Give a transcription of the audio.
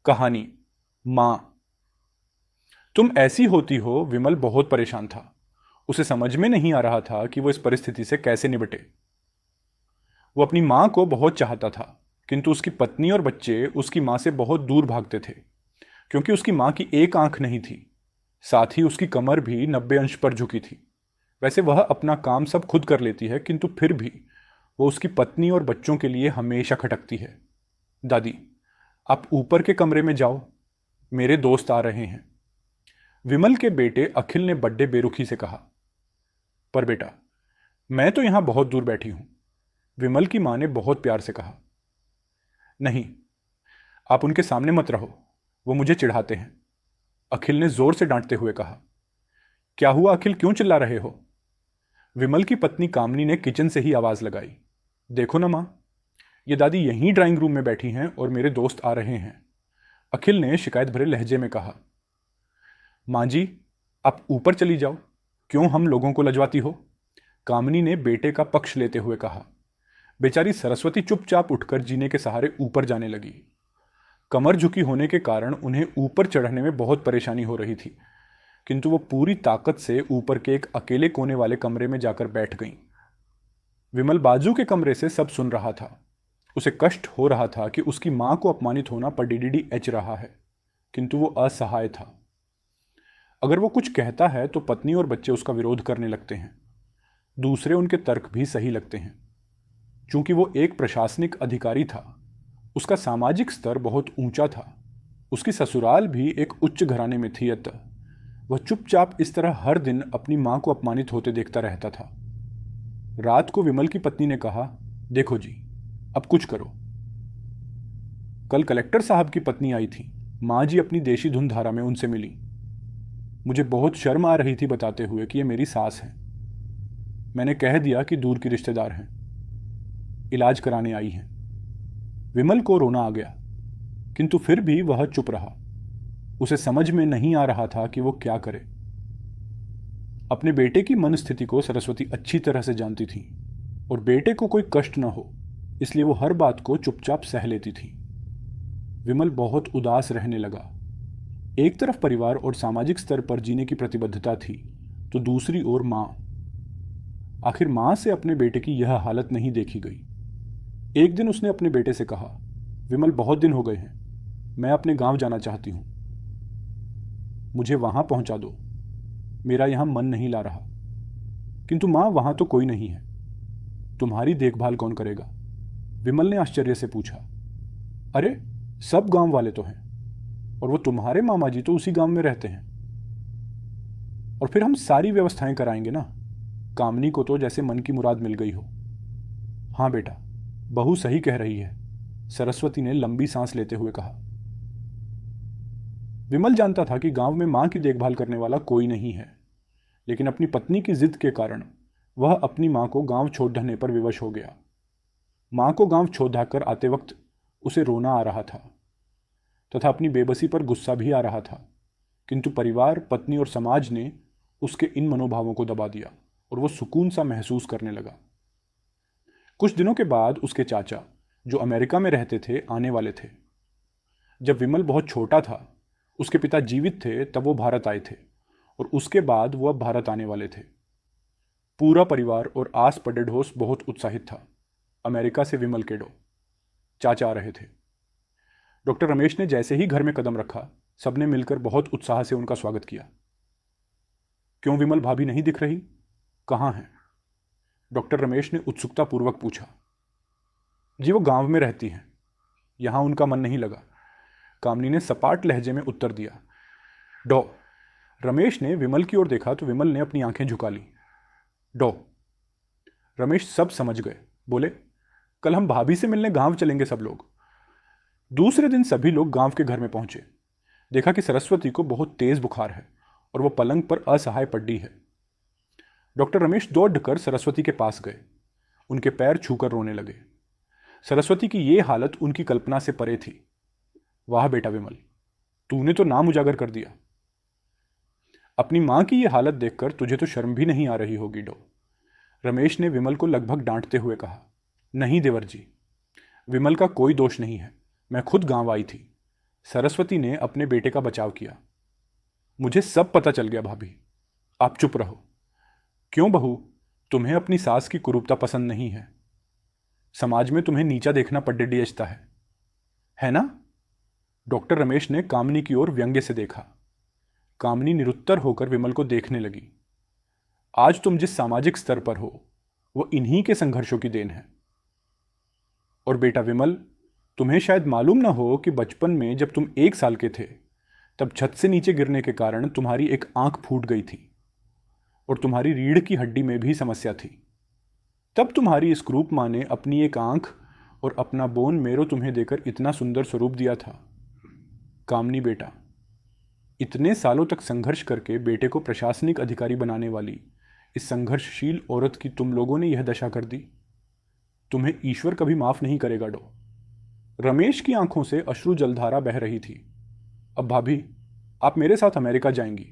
कहानी मां। तुम ऐसी होती हो। विमल बहुत परेशान था। उसे समझ में नहीं आ रहा था कि वो इस परिस्थिति से कैसे निपटे। वो अपनी मां को बहुत चाहता था, किंतु उसकी पत्नी और बच्चे उसकी मां से बहुत दूर भागते थे, क्योंकि उसकी मां की एक आंख नहीं थी। साथ ही उसकी कमर भी 90 अंश पर झुकी थी। वैसे वह अपना काम सब खुद कर लेती है, किंतु फिर भी वो उसकी पत्नी और बच्चों के लिए हमेशा खटकती है। दादी, आप ऊपर के कमरे में जाओ, मेरे दोस्त आ रहे हैं। विमल के बेटे अखिल ने बड्डे बेरुखी से कहा। पर बेटा, मैं तो यहां बहुत दूर बैठी हूं, विमल की मां ने बहुत प्यार से कहा। नहीं, आप उनके सामने मत रहो, वो मुझे चिढ़ाते हैं, अखिल ने जोर से डांटते हुए कहा। क्या हुआ अखिल, क्यों चिल्ला रहे हो? विमल की पत्नी कामनी ने किचन से ही आवाज लगाई। देखो ना मां, ये दादी यहीं ड्राइंग रूम में बैठी हैं और मेरे दोस्त आ रहे हैं, अखिल ने शिकायत भरे लहजे में कहा। मां जी, आप ऊपर चली जाओ, क्यों हम लोगों को लजवाती हो? कामनी ने बेटे का पक्ष लेते हुए कहा। बेचारी सरस्वती चुपचाप उठकर जीने के सहारे ऊपर जाने लगी। कमर झुकी होने के कारण उन्हें ऊपर चढ़ने में बहुत परेशानी हो रही थी, किंतु वो पूरी ताकत से ऊपर के एक अकेले कोने वाले कमरे में जाकर बैठ गईं। विमल बाजू के कमरे से सब सुन रहा था। उसे कष्ट हो रहा था कि उसकी मां को अपमानित होना पर डीडीडी एच रहा है, किंतु वो असहाय था। अगर वो कुछ कहता है तो पत्नी और बच्चे उसका विरोध करने लगते हैं। दूसरे उनके तर्क भी सही लगते हैं। चूंकि वो एक प्रशासनिक अधिकारी था, उसका सामाजिक स्तर बहुत ऊंचा था, उसकी ससुराल भी एक उच्च घराने में थी, अतः वह चुपचाप इस तरह हर दिन अपनी मां को अपमानित होते देखता रहता था। रात को विमल की पत्नी ने कहा, देखो जी, अब कुछ करो। कल कलेक्टर साहब की पत्नी आई थी, मां जी अपनी देशी धुन धारा में उनसे मिली। मुझे बहुत शर्म आ रही थी बताते हुए कि ये मेरी सास है। मैंने कह दिया कि दूर की रिश्तेदार हैं, इलाज कराने आई हैं। विमल को रोना आ गया, किंतु फिर भी वह चुप रहा। उसे समझ में नहीं आ रहा था कि वो क्या करे। अपने बेटे की मनस्थिति को सरस्वती अच्छी तरह से जानती थी और बेटे को कोई कष्ट न हो, इसलिए वो हर बात को चुपचाप सह लेती थी। विमल बहुत उदास रहने लगा। एक तरफ परिवार और सामाजिक स्तर पर जीने की प्रतिबद्धता थी, तो दूसरी ओर मां। आखिर मां से अपने बेटे की यह हालत नहीं देखी गई। एक दिन उसने अपने बेटे से कहा, विमल, बहुत दिन हो गए हैं, मैं अपने गांव जाना चाहती हूं, मुझे वहां पहुंचा दो, मेरा यहां मन नहीं ला रहा। किंतु मां, वहां तो कोई नहीं है, तुम्हारी देखभाल कौन करेगा? विमल ने आश्चर्य से पूछा। अरे, सब गांव वाले तो हैं, और वो तुम्हारे मामा जी तो उसी गांव में रहते हैं, और फिर हम सारी व्यवस्थाएं कराएंगे ना। कामनी को तो जैसे मन की मुराद मिल गई हो। हाँ बेटा, बहू सही कह रही है, सरस्वती ने लंबी सांस लेते हुए कहा। विमल जानता था कि गांव में मां की देखभाल करने वाला कोई नहीं है, लेकिन अपनी पत्नी की जिद के कारण वह अपनी मां को गांव छोड़ ढहने पर विवश हो गया। मां को गांव छोड़ कर आते वक्त उसे रोना आ रहा था तथा अपनी बेबसी पर गुस्सा भी आ रहा था, किंतु परिवार, पत्नी और समाज ने उसके इन मनोभावों को दबा दिया और वो सुकून सा महसूस करने लगा। कुछ दिनों के बाद उसके चाचा, जो अमेरिका में रहते थे, आने वाले थे। जब विमल बहुत छोटा था, उसके पिता जीवित थे, तब वो भारत आए थे, और उसके बाद वो अब भारत आने वाले थे। पूरा परिवार और आस पड़ोस बहुत उत्साहित था। अमेरिका से विमल के चाचा आ रहे थे। डॉक्टर रमेश ने जैसे ही घर में कदम रखा, सबने मिलकर बहुत उत्साह से उनका स्वागत किया। क्यों विमल भाभी नहीं दिख रही, कहाँ हैं? डॉक्टर रमेश ने उत्सुकतापूर्वक पूछा। जी, वो गांव में रहती हैं, यहां उनका मन नहीं लगा, कामनी ने सपाट लहजे में उत्तर दिया। डॉ रमेश ने विमल की ओर देखा तो विमल ने अपनी आंखें झुका ली। डॉ रमेश सब समझ गए, बोले, कल हम भाभी से मिलने गांव चलेंगे सब लोग। दूसरे दिन सभी लोग गांव के घर में पहुंचे। देखा कि सरस्वती को बहुत तेज बुखार है और वो पलंग पर असहाय पड़ी है। डॉक्टर रमेश दौड़कर सरस्वती के पास गए, उनके पैर छूकर रोने लगे। सरस्वती की ये हालत उनकी कल्पना से परे थी। वाह बेटा विमल, तूने तो नाम उजागर कर दिया। अपनी मां की ये हालत देखकर तुझे तो शर्म भी नहीं आ रही होगी डॉ, रमेश ने विमल को लगभग डांटते हुए कहा। नहीं देवर जी, विमल का कोई दोष नहीं है, मैं खुद गांव आई थी, सरस्वती ने अपने बेटे का बचाव किया। मुझे सब पता चल गया भाभी, आप चुप रहो। क्यों बहू, तुम्हें अपनी सास की कुरूपता पसंद नहीं है? समाज में तुम्हें नीचा देखना पड्डेडियजता है ना? डॉक्टर रमेश ने कामिनी की ओर व्यंग्य से देखा। कामिनी निरुत्तर होकर विमल को देखने लगी। आज तुम जिस सामाजिक स्तर पर हो वो इन्हीं के संघर्षों की देन है। और बेटा विमल, तुम्हें शायद मालूम ना हो कि बचपन में जब तुम 1 साल के थे तब छत से नीचे गिरने के कारण तुम्हारी एक आंख फूट गई थी और तुम्हारी रीढ़ की हड्डी में भी समस्या थी। तब तुम्हारी इस क्रूप माँ ने अपनी एक आंख और अपना बोन मेरो तुम्हें देकर इतना सुंदर स्वरूप दिया था। कामनी बेटा, इतने सालों तक संघर्ष करके बेटे को प्रशासनिक अधिकारी बनाने वाली इस संघर्षशील औरत की तुम लोगों ने यह दशा कर दी। तुम्हें ईश्वर कभी माफ नहीं करेगा डो। रमेश की आंखों से अश्रु जलधारा बह रही थी। अब भाभी, आप मेरे साथ अमेरिका जाएंगी।